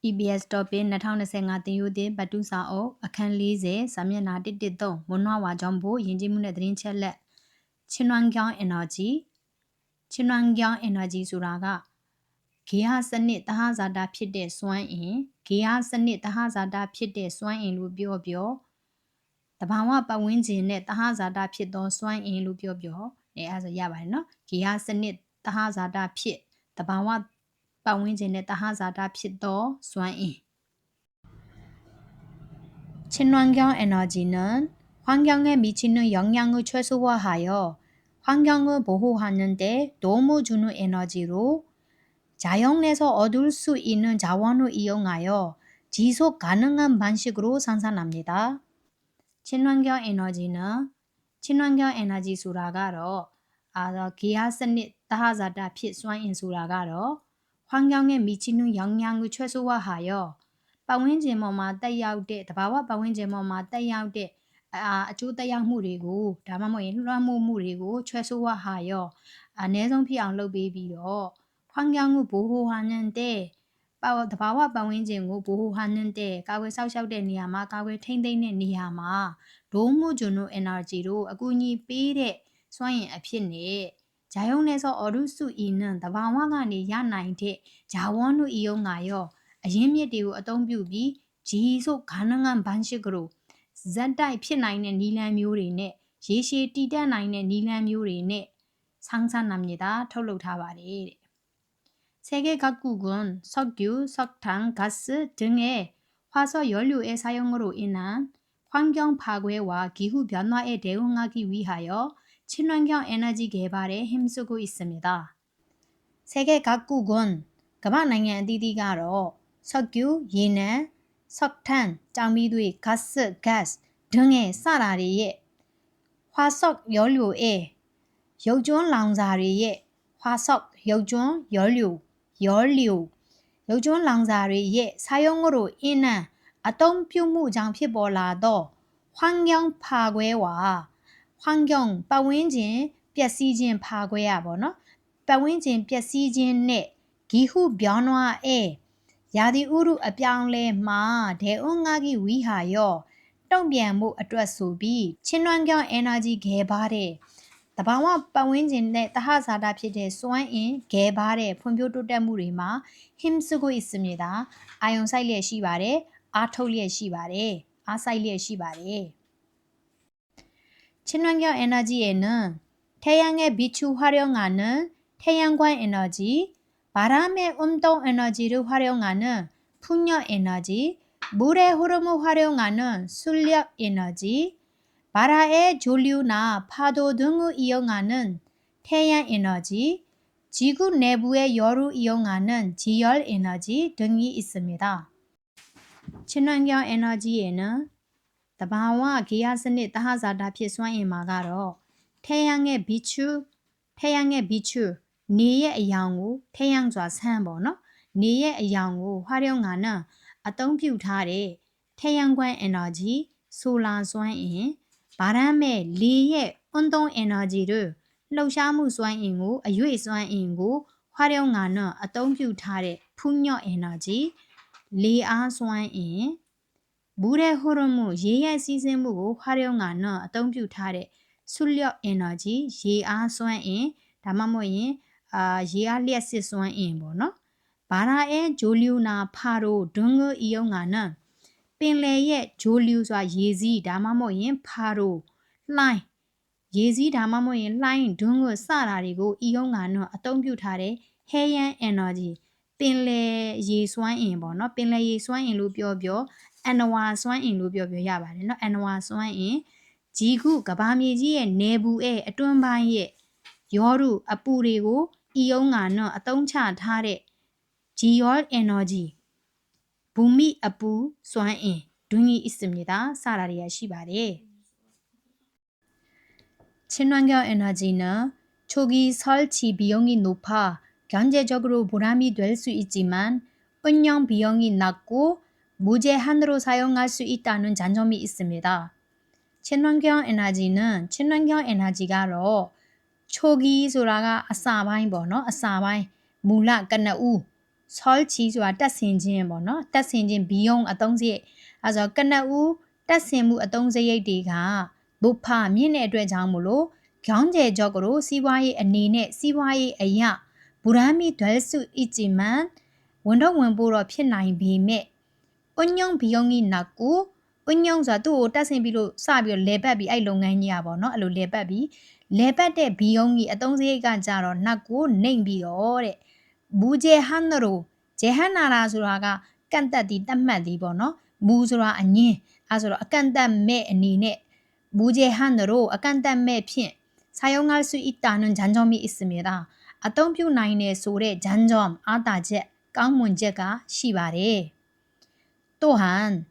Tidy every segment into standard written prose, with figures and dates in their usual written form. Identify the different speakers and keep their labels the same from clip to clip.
Speaker 1: EBS topic 2025တင်ယူတဲ့ဘတ်တူစာအုပ်အခန်း40စာမျက်နှာ113မွန်နွားဝါကြောင့်ဖို့ယဉ်ကျေးမှုနဲ့သတင်းချက်လက်ချင်းနွန်ကြောင်း energy ဆိုတာကဂေဟစနစ်တဟဇာတာဖြစ်တဲ့စွမ်းအင်ဂေဟစနစ်တဟဇာတာဖြစ်တဲ့စွမ်းအင်လို့ပြောတဘာဝပတ်ဝန်းကျင်နဲ့တဟဇာတာဖြစ်သောစွမ်းအင်လို့ပြောအဲဒါဆိုရပါတယ်နော်ဂေဟစနစ်တဟဇာတာဖြစ်တဘာဝပတ်ဝန်းကျင်နဲ့တဟဇာတာဖြစ်သောစွမ်းအင်친환경 에너지는 환경에 미치는 영향을 최소화하여 환경을 보호하는 데 도움을 주는 에너지로 자연에서 얻을 수 있는 자원을 이용하여 지속 가능한 방식으로 생산합니다. 친환경 에너지는 친환경 에너지 수라가로 기하스닛 다하자다 필수인 수라가로 환경에 미치는 영향을 최소화하여 ပတ်ဝန်းကျင်ပေါ်မှာတက်ရောက်တဲ့တဘာဝပတ်ဝန်းကျင်ပေါ်မှာတက်ရောက်တဲ့အကျိုးတက်ရောက်မှုတွေကိုဒါမှမဟုတ်ရင်လွှမ်းမိုးမှုတွေကိုချွဲဆိုးဝါဟာရောအနည်းဆုံးဖြစ်အောင်လုပ်ပေးပြီးတော့환경을 보호하는 데တဘာဝပတ်ဝန်းကျင်ကို 보호하는 데ကာကွယ်စောင့်ရှောက်တဲ့နေရာမှာကာကွယ်ထိန်းသိမ်းတဲ့နေရာမှာဒိုးမှုဂျွန်နို energy တို့အကူအညီပေးတဲ့စွမ်းအင်အဖြစ်နဲ့ဂျာယုံနဲ့ဆိုအော်ဒုစုအီနန်တဘာဝကနေရနိုင်တဲ့ဂျာဝွန်တို့အယုံငါရောအရင်းမြစ်တွေကိုအသုံးပြုပြီးဂျီဆိုဂါနငန်ဘန်ရှိကရိုဇက်တိုက်ဖြစ်နိုင်တဲ့နီလန်မျိုးတွေနဲ့ရေရှည်တည်တတ်နိုင်တဲ့နီလန်မျိုးတွေနဲ့ဆန်းဆန်းနမြတာထုတ်လုပ်ထားပါတယ်တဲ့세계 각국은 석유, 석탄, 가스 등의 화석 연료의 사용으로 인한 환경 파괴와 기후 변화에 대응하기 위하여 친환경 에너지 개발에 힘쓰고 있습니다. 세계 각국은ကမ္ဘာနိုင်ငံအသီးသီးကတော့석유, 예능, 석탄, 장미두의 가스, 가스 등의 사라리의 화석 연료에 요전 랑자리의 화석 요전 요전 랑자리의 사용으로 인한 아tom퓨무장 피볼라도 환경 파괴와 환경 빠윈진 뼈시진 파괴야 뭐너 빠윈진 뼈시진 내 기후 변화에 야디우루အပြောင်းလဲမှာ 대응하기 위하여 တုံ့ပြန်မှုအတွက်ဆိုပြီး친환경 에너지 개발에တဘာဝပတ်ဝန်းကျင်နဲ့တဟဇာတာဖြစ်တဲ့စွမ်းအင်ဂဲဘာတဲ့ဖွံ့ဖြိုးတိုးတက်မှုတွေမှာ 힘쓰고 있습니다. အာယုံစိုက်လျက်ရှိပါတယ်အားထုတ်လျက်ရှိပါတယ်အားစိုက်လျက်ရှိပါတယ်친환경 에너지에는 태양의 빛을 활용하는 태양광 에너지, 바람의 운동 에너지를 활용하는 풍력 에너지, 물의 흐름을 활용하는 순력 에너지, 바다의 조류나 파도 등을 이용하는 태양 에너지, 지구 내부의 열을 이용하는 지열 에너지 등이 있습니다. 친환경 에너지에는 တဘာဝဂေဟစနစ်တဟဇာတာဖြစ်စွမ်းအင်မှာကတော့태양의 빛နေရဲ့အယောင်ကို태양စွာဆန်းပေါ့နော်နေရဲ့အယောင်ကို활용하는အသုံးပြုထားတဲ့태양광 에너지ဆိုလာစွမ်းအင်바람의လေရဲ့운동 에너지를လှုပ်ရှားမှုစွမ်းအင်ကိုအရွေ့စွမ်းအင်ကို활용하는အသုံးပြုထားတဲ့풍력 에너지လေအားစွမ်းအင်물의 흐름을 예의 시스템으로 활용하는အသုံးပြုထားတဲ့순력 에너지ရေအားစွမ်းအင်ဒါမှမဟုတ်ရင်ရေအားလျှက်စစ်စွမ်းအင်ပေါ့နော်바다의 조류나 파도 등을 이용하는ပင်လယ်ရဲ့ဂျိုလျူဆိုတာရေစီးဒါမှမဟုတ်ရင်ဖာရိုလှိုင်းရေစီးဒါမှမဟုတ်ရင်လှိုင်းဒွန်းကိုစတာတွေကိုအီယုံကတော့အသုံးပြုထားတဲ့ Heian energy ပင်လယ်ရေစွမ်းအင်ပေါ့နော်ပင်လယ်ရေစွမ်းအင်လို့ပြောအနဝါစွမ်းအင်လို့ပြောရပါတယ်နော်အနဝါစွမ်းအင်ဂျီကုကဘာမြေကြီးရဲ့နေဘူးရဲ့အတွန်းပိုင်းရဲ့ရောရုအပူတွေကိုအီယုံကတော့အသုံးချထားတဲ့ Geol energy ဘူမိအပူစွမ်းအင်등이 있습니다. 사라리아 시바레 친환경 에너지는 초기 설치 비용이 높아 경제적으로 보람이 될 수 있지만 운영 비용이 낮고 무제한으로 사용할 수 있다는 장점이 있습니다. 친환경 에너지가로 초기 소라가 아사바인 번호 아사바인 물라 까나우 설치ဆိုတာတက်ဆင်ခြင်းပေါ့နော်တက်ဆင်ခြင်းဘီယုံအသုံးစရိတ်အဲဆိုကနဦးတက်ဆင်မှုအသုံးစရိတ်တွေကဘုဖမြင့်တဲ့အတွက်ကြောင့်မလို့ခေါင်းကျဲကြော့ကလို့စီးပွားရေးအနေနဲ့စီးပွားရေးအရာဘူရမီဒွဲစုအစ်ဂျီမန်ဝန်တော့ဝင်ဖို့တော့ဖြစ်နိုင်ပေမဲ့အညုံဘီယုံကြီးနောက်ကိုအညုံဆိုတာသူ့ကိုတက်ဆင်ပြီးလို့စပြီးတော့လဲပတ်ပြီးအဲ့လုပ်ငန်းကြီးอ่ะပေါ့နော်အဲ့လိုလဲပတ်ပြီးလဲပတ်တဲ့ဘီယုံကြီးအသုံးစရိတ်ကကြတော့နောက်ကိုနှိမ့်ပြီးတော့တဲ့ဘူဂျေဟန်ရိုဂျေဟန်နာရာဆိုတာကကန့်တက်သည်တတ်မှတ်သည်ပေါ့နော်မူဆိုတာအငင်းအဲဆိုတော့အကန့်တက်မဲ့အနေနဲ့ဘူဂျေဟန်ရိုအကန့်တက်မဲ့ဖြင့်사용할 수 있다는 장점이 있습니다. အသုံးပြုနိုင်တဲ့ဆိုတဲ့장점အားသာချက်ကောင်းမွန်ချက်ကရှိပါတယ်။또한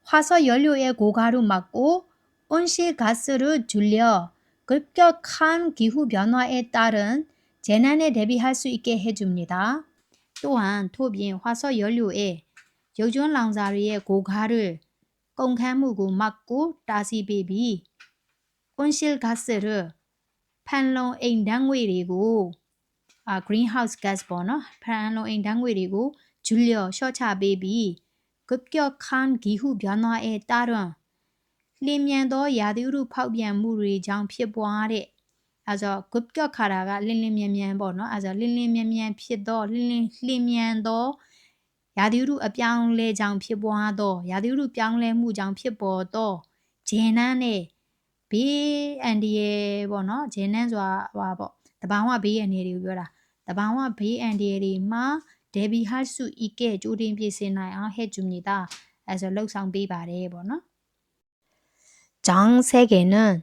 Speaker 1: 화석 연료의 고가를 막고 온실가스를 줄여 급격한 기후 변화에 따른 재난에 대비할 수 있게 해줍니다. 또한 토빈 화석 연료의 요즘 랑자리의 고가를 공간무고 막고 따시베비 온실가스를 판론 인당외리고 greenhouse gas ပေါ့နော် 판론 인당외리고 줄여 셔차베비 급격한 기후 변화에 따른 လျင်မြန်သောရာသီဥတုဖောက်ပြန်မှုတွေကြောင့်ဖြစ်ပွားတဲ့အဲဆို급격하다ကလင်းလင်းမြန်မြန်ပေါ့နော်အဲဆိုလင်းလင်းမြန်မြန်ဖြစ်သောလင်းမြန်သောရာသီဥတုအပြောင်းလဲကြောင့်ဖြစ်ပွားသောရာသီဥတုပြောင်းလဲမှုကြောင့်ဖြစ်ပေါ်သောဂျေနန်းနဲ့ဘေးအန္တရာယ်ပေါ့နော်ဂျေနန်းဆိုတာဟောပေါ့တဘာဝဘေးအန္တရာယ်တွေကိုပြောတာတဘာဝဘေးအန္တရာယ်တွေမှာဒေဘီဟတ်စုဤကဲကြိုတင်ပြင်ဆင်နိုင်အောင်ဟဲ့ဂျူမီတာအဲဆိုလှုပ်ဆောင်ပေးပါတယ်ပေါ့နော်전 세계는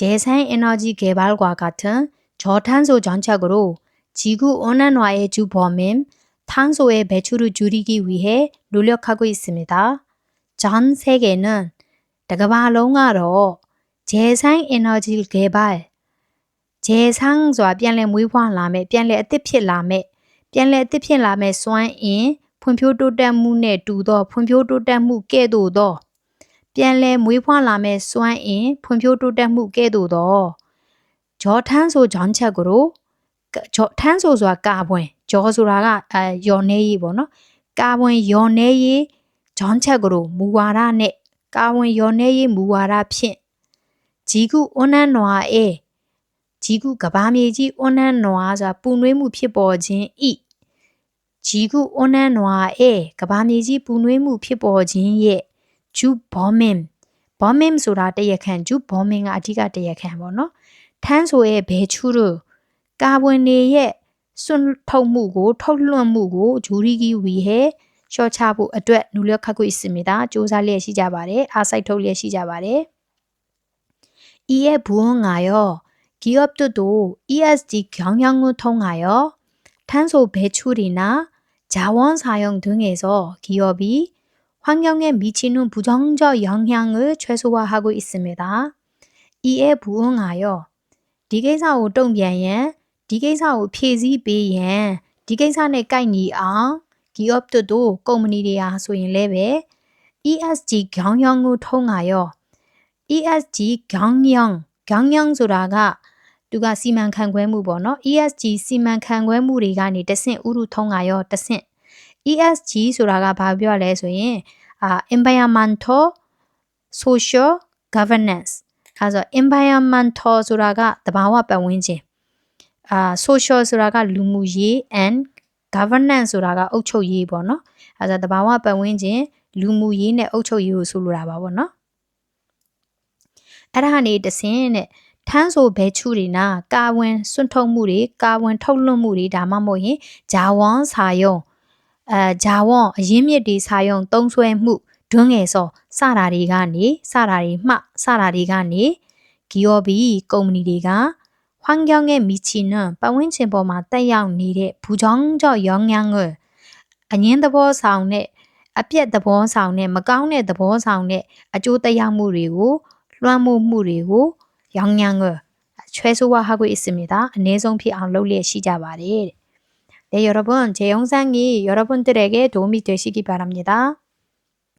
Speaker 1: 재생에너지 개발과 같은 저탄소 정책으로 지구온난화의 주범인 탄소의 배출을 줄이기 위해 노력하고 있습니다. 전 세계는 다가발롱아로 재생에너지 개발, 재상과 ပြန်လည်မွေးဖွားလာမဲ့ပြန်လည်အသစ်ဖြစ်လာမဲ့စွမ်းအင်ဖွံ့ဖြိုးတိုးတက်မှုနဲ့တူသောဖွံ့ဖြိုးတိုးတက်မှုကဲ့သို့သောပြန်လည်မွေးဖွားလာမဲ့စွမ်းအင်ဖွံ့ဖြိုးတိုးတက်မှုကဲ့သို့သောဂျောထန်းဆိုဂျွန်ချက်ကိုထန်းဆိုဆိုတာကာဘွင်ဂျောဆိုတာကယော်နေရေးပေါ့နော်ကာဘွင်ယော်နေရေးဂျွန်ချက်ကိုမူဝါဒနဲ့ကာဘွင်ယော်နေရေးမူဝါဒဖြင့်ဂျီကုအွန်နန်နွာအေဂျီကုကဘာမြေကြီးအွန်နန်နွာဆိုတာပူနွေးမှုဖြစ်ပေါ်ခြင်းဤဂျီကုအွန်နန်နွာအေကဘာမြေကြီးပူနွေးမှုဖြစ်ပေါ်ခြင်းရဲ့ဂျူဘောမင်ဆိုတာတရခန့်ဂျူဘောမင်ကအဓိကတရခန့်ပေါ့နော်ထန်းဆိုရဲ့ဘဲချူရကာဘွန်နေရဲ့စွန့်ထုတ်မှုကိုထုတ်လွှင့်မှုကိုဂျူရီဂီဝီဟဲရှော့ချဖို့အတွက်နူလခတ်ကို있습니다စ조사လျက်ရှိကြပါတယ်အားစိုက်ထုတ်လျက်ရှိကြပါတယ်이에 부응하여 기업들도 ESG 경영을 통하여 탄소 배출이나 자원 사용 등에서 기업이 환경에 미치는 부정적 영향을 최소화하고 있습니다. 이에 부응하여 디게사오 동변엔 디게사오 폐지배엔 디게사네 까이니앙 기업들도 꼬무니리아 소인 레벨 ESG 경영을 통하여 ESG 경영 소라가 누가 시만칸괴무 번호 ESG 시만칸괴무리가니 뜻은 우루 통하여 뜻은 ESG 소라가 바벼래 소인 environmental social governance 그래서 environmental 소라가 තባ와ပတ်ဝန်းကျင်social 소라가လူမှုရေး and governance 소라가အုပ်ချုပ်ရေးပေါ့နော်그래서တဘာဝပတ်ဝန်းကျင်လူမှုရေးနဲ့အုပ်ချုပ်ရေးကိုဆိုလိုတာပါပေါ့နော်အဲ့ဒါကနေတဆင်းတဲ့ထန်းဆိုဘဲချူတွေနာကာဝင်စွန့်ထုတ်မှုတွေကာဝင်ထုတ်လွှတ်မှုတွေဒါမှမဟုတ်ရင်ဂျာဝွန်စာယုံဂျာဝွန်အရင်းမြစ်တွေစာယုံသုံးဆွဲမှုတွန်းငယ်စောစတာတွေကနေဂီယောဘီကုမ္ပဏီတွေက환경에 미치는 ပတ်ဝန်းကျင်ပေါ်မှာတက်ရောက်နေတဲ့부정적 영향을အငင်းသဘောဆောင်တဲ့အပြက်သဘောဆောင်တဲ့မကောင်းတဲ့သဘောဆောင်တဲ့အကျိုးသက်ရောက်မှုတွေကိုလွှမ်းမိုးမှုတွေကို영향을 최소화하고 있습니다. 안내성 피앙 롤리에 시작하래. 네, 여러분, 제 영상이 여러분들에게 도움이 되시기 바랍니다.